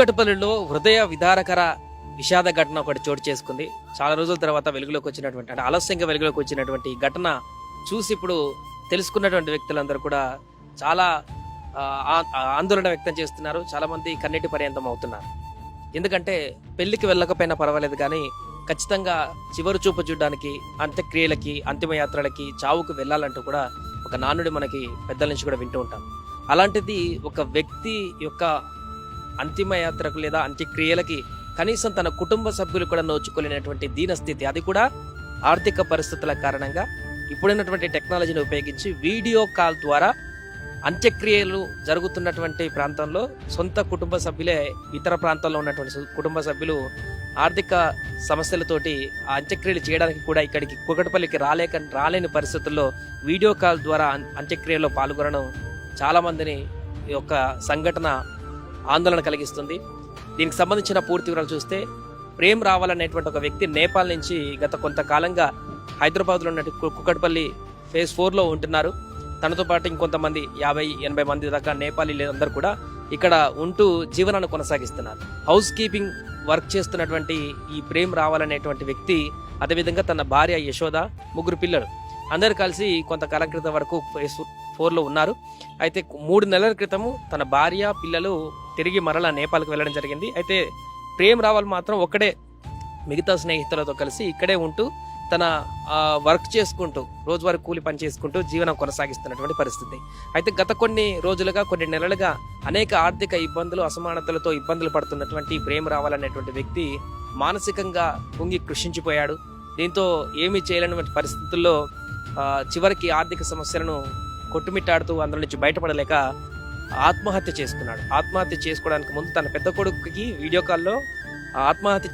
కూకట్పల్లిలో హృదయ విదారకర విషాద ఘటన ఒకటి చోటు చేసుకుంది. చాలా రోజుల తర్వాత వెలుగులోకి వచ్చినటువంటి అంటే ఆలస్యంగా వెలుగులోకి వచ్చినటువంటి ఈ ఘటన చూసి ఇప్పుడు తెలుసుకున్నటువంటి వ్యక్తులందరూ కూడా చాలా ఆందోళన వ్యక్తం చేస్తున్నారు. చాలా మంది కన్నీటి పర్యంతం అవుతున్నారు. ఎందుకంటే పెళ్లికి వెళ్ళకపోయినా పర్వాలేదు కానీ ఖచ్చితంగా చివరి చూపు చూడడానికి, అంత్యక్రియలకి, అంతిమయాత్రలకి, చావుకు వెళ్ళాలంటూ కూడా ఒక నానుడి మనకి పెద్దల నుంచి కూడా వింటూ ఉంటాం. అలాంటిది ఒక వ్యక్తి యొక్క అంతిమయాత్రకు లేదా అంత్యక్రియలకి కనీసం తన కుటుంబ సభ్యులు కూడా నోచుకోలేనటువంటి దీనస్థితి, అది కూడా ఆర్థిక పరిస్థితుల కారణంగా ఇప్పుడున్నటువంటి టెక్నాలజీని ఉపయోగించి వీడియో కాల్ ద్వారా అంత్యక్రియలు జరుగుతున్నటువంటి ప్రాంతంలో సొంత కుటుంబ సభ్యులే ఇతర ప్రాంతాల్లో ఉన్నటువంటి కుటుంబ సభ్యులు ఆర్థిక సమస్యలతోటి ఆ అంత్యక్రియలు చేయడానికి కూడా ఇక్కడికి కూకట్పల్లికి రాలేని పరిస్థితుల్లో వీడియో కాల్ ద్వారా అంత్యక్రియలో పాల్గొనడం చాలా మందిని ఈ యొక్క సంఘటన ఆందోళన కలిగిస్తుంది. దీనికి సంబంధించిన పూర్తి వివరాలు చూస్తే, ప్రేమ్ రావల్ అనేటువంటి ఒక వ్యక్తి నేపాల్ నుంచి గత కొంతకాలంగా హైదరాబాద్లో ఉన్న కూకట్పల్లి ఫేజ్ 4లో ఉంటున్నారు. తనతో పాటు ఇంకొంతమంది 50-80 మంది దాకా నేపాలీలందరూ కూడా ఇక్కడ ఉంటూ జీవనాన్ని కొనసాగిస్తున్నారు. హౌస్ కీపింగ్ వర్క్ చేస్తున్నటువంటి ఈ ప్రేమ్ రావల్ అనేటువంటి వ్యక్తి, అదేవిధంగా తన భార్య యశోద, 3 పిల్లలు అందరు కలిసి కొంతకాలం క్రితం వరకు ఫేజ్ 4లో ఉన్నారు. అయితే 3 నెలల క్రితము తన భార్య, పిల్లలు తిరిగి మరలా నేపాల్కి వెళ్ళడం జరిగింది. అయితే ప్రేమ్ రావల్ మాత్రం ఒక్కడే మిగతా స్నేహితులతో కలిసి ఇక్కడే ఉంటూ తన వర్క్ చేసుకుంటూ, రోజువారీ కూలి పని చేసుకుంటూ జీవనం కొనసాగిస్తున్నటువంటి పరిస్థితి. అయితే గత కొన్ని రోజులుగా, కొన్ని నెలలుగా అనేక ఆర్థిక ఇబ్బందులు, అసమానతలతో ఇబ్బందులు పడుతున్నటువంటి ప్రేమ్ రావల్ అనేటువంటి వ్యక్తి మానసికంగా కుంగి కృషించిపోయాడు. దీంతో ఏమీ చేయలేనటువంటి పరిస్థితుల్లో చివరికి ఆర్థిక సమస్యలను కొట్టుమిట్టాడుతూ అందులో నుంచి బయటపడలేక ఆత్మహత్య చేసుకున్నాడు. ఆత్మహత్య చేసుకోవడానికి ముందు తన పెద్ద కొడుకుకి వీడియో కాల్లో ఆత్మహత్య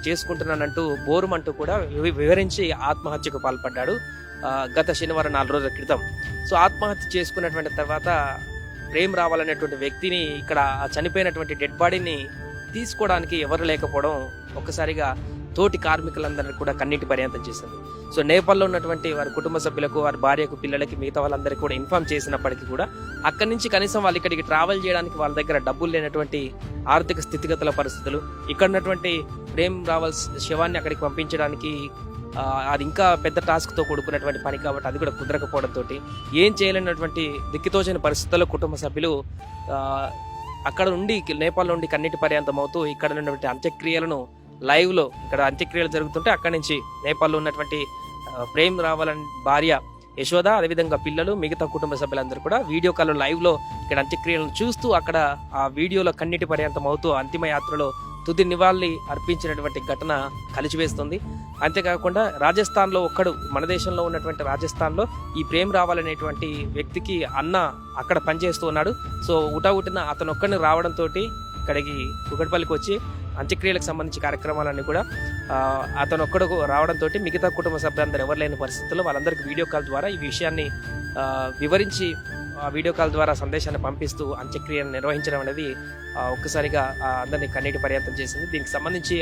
చేసుకుంటున్నానంటూ బోరుమంటూ కూడా వివరించి ఆత్మహత్యకు పాల్పడ్డాడు గత శనివారం 4 రోజుల క్రితం. సో ఆత్మహత్య చేసుకున్నటువంటి తర్వాత ప్రేమ్ రావల్ అనేటువంటి వ్యక్తిని, ఇక్కడ చనిపోయినటువంటి డెడ్ బాడీని తీసుకోవడానికి ఎవరు లేకపోవడం ఒక్కసారిగా తోటి కార్మికులందరినీ కూడా కన్నీటి పర్యంతం చేసింది. సో నేపాల్లో ఉన్నటువంటి వారి కుటుంబ సభ్యులకు, వారి భార్యకు, పిల్లలకి, మిగతా వాళ్ళందరికీ కూడా ఇన్ఫార్మ్ చేసినప్పటికీ కూడా అక్కడి నుంచి కనీసం వాళ్ళు ఇక్కడికి ట్రావెల్ చేయడానికి వాళ్ళ దగ్గర డబ్బులు లేనటువంటి ఆర్థిక స్థితిగతుల పరిస్థితులు, ఇక్కడ ఉన్నటువంటి ప్రేమ్ రావల్ శవాన్ని అక్కడికి పంపించడానికి అది ఇంకా పెద్ద టాస్క్తో కూడుకున్నటువంటి పని కాబట్టి అది కూడా కుదరకపోవడంతో ఏం చేయలేనటువంటి దిక్కుతోచని పరిస్థితుల్లో కుటుంబ సభ్యులు అక్కడ నుండి, నేపాల్ నుండి కన్నీటి పర్యంతం అవుతూ ఇక్కడ ఉన్నటువంటి అంత్యక్రియలను లైవ్లో, ఇక్కడ అంత్యక్రియలు జరుగుతుంటే అక్కడి నుంచి నేపాల్లో ఉన్నటువంటి ప్రేమ్ రావల్ భార్య యశోద, అదేవిధంగా పిల్లలు, మిగతా కుటుంబ సభ్యులందరూ కూడా వీడియో కాల్ లైవ్లో ఇక్కడ అంత్యక్రియలను చూస్తూ అక్కడ ఆ వీడియోలో కన్నీటి పర్యంతం అవుతూ అంతిమయాత్రలో తుది నివాళి అర్పించినటువంటి ఘటన కలిచివేస్తుంది. అంతేకాకుండా రాజస్థాన్లో మన దేశంలో ఉన్నటువంటి రాజస్థాన్లో ఈ ప్రేమ్ రావల్ అనేటువంటి వ్యక్తికి అన్న అక్కడ పనిచేస్తూ ఉన్నాడు. సో ఉటావుటిన అతను ఒక్కడిని రావడంతో ఇక్కడికి కూకట్పల్లికి వచ్చి అంత్యక్రియలకు సంబంధించి కార్యక్రమాలన్నీ కూడా అతను ఒక్కడు రావడంతో మిగతా కుటుంబ సభ్యులందరూ ఎవరు లేని పరిస్థితుల్లో వాళ్ళందరికీ వీడియో కాల్ ద్వారా ఈ విషయాన్ని వివరించి, ఆ వీడియో కాల్ ద్వారా సందేశాన్ని పంపిస్తూ అంత్యక్రియను నిర్వహించడం అనేది ఒక్కసారిగా అందరినీ కన్నీటి పర్యంతం చేసింది. దీనికి సంబంధించి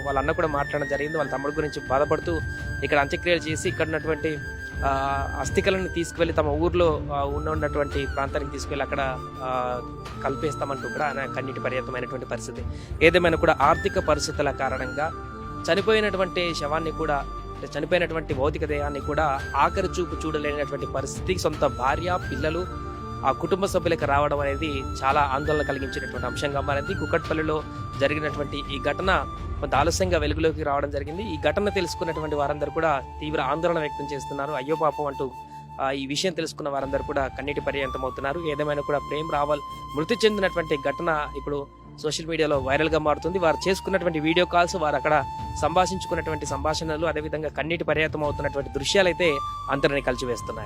వాళ్ళ అన్న కూడా మాట్లాడడం జరిగింది. వాళ్ళ తమ్ముడు గురించి బాధపడుతూ ఇక్కడ అంత్యక్రియలు చేసి ఇక్కడ ఉన్నటువంటి అస్థికలను తీసుకువెళ్ళి తమ ఊర్లో ఉన్నటువంటి ప్రాంతానికి తీసుకువెళ్ళి అక్కడ కలిపేస్తామంటూ కూడా ఆయన కన్నీటి పర్యంతమైనటువంటి పరిస్థితి. ఏదేమైనా కూడా ఆర్థిక పరిస్థితుల కారణంగా చనిపోయినటువంటి శవాన్ని కూడా, చనిపోయినటువంటి భౌతిక దేహాన్ని కూడా ఆఖరి చూపు చూడలేనటువంటి పరిస్థితి సొంత భార్య, పిల్లలు, ఆ కుటుంబ సభ్యులకు రావడం అనేది చాలా ఆందోళన కలిగించినటువంటి అంశంగా మారింది. కూకట్పల్లిలో జరిగినటువంటి ఈ ఘటన కొంత ఆలస్యంగా వెలుగులోకి రావడం జరిగింది. ఈ ఘటన తెలుసుకున్నటువంటి వారందరూ కూడా తీవ్ర ఆందోళన వ్యక్తం చేస్తున్నారు. అయ్యో పాపం అంటూ ఈ విషయం తెలుసుకున్న వారందరూ కూడా కన్నీటి పర్యంతం అవుతున్నారు. ఏదేమైనా కూడా ప్రేమ్ రావల్ మృతి చెందినటువంటి ఘటన ఇప్పుడు సోషల్ మీడియాలో వైరల్ గా మారుతుంది. వారు చేసుకున్నటువంటి వీడియో కాల్స్, వారు అక్కడ సంభాషించుకున్నటువంటి సంభాషణలు, అదేవిధంగా కన్నీటి పర్యంతం అవుతున్నటువంటి దృశ్యాలైతే అందరినీ కలిచివేస్తున్నాయి.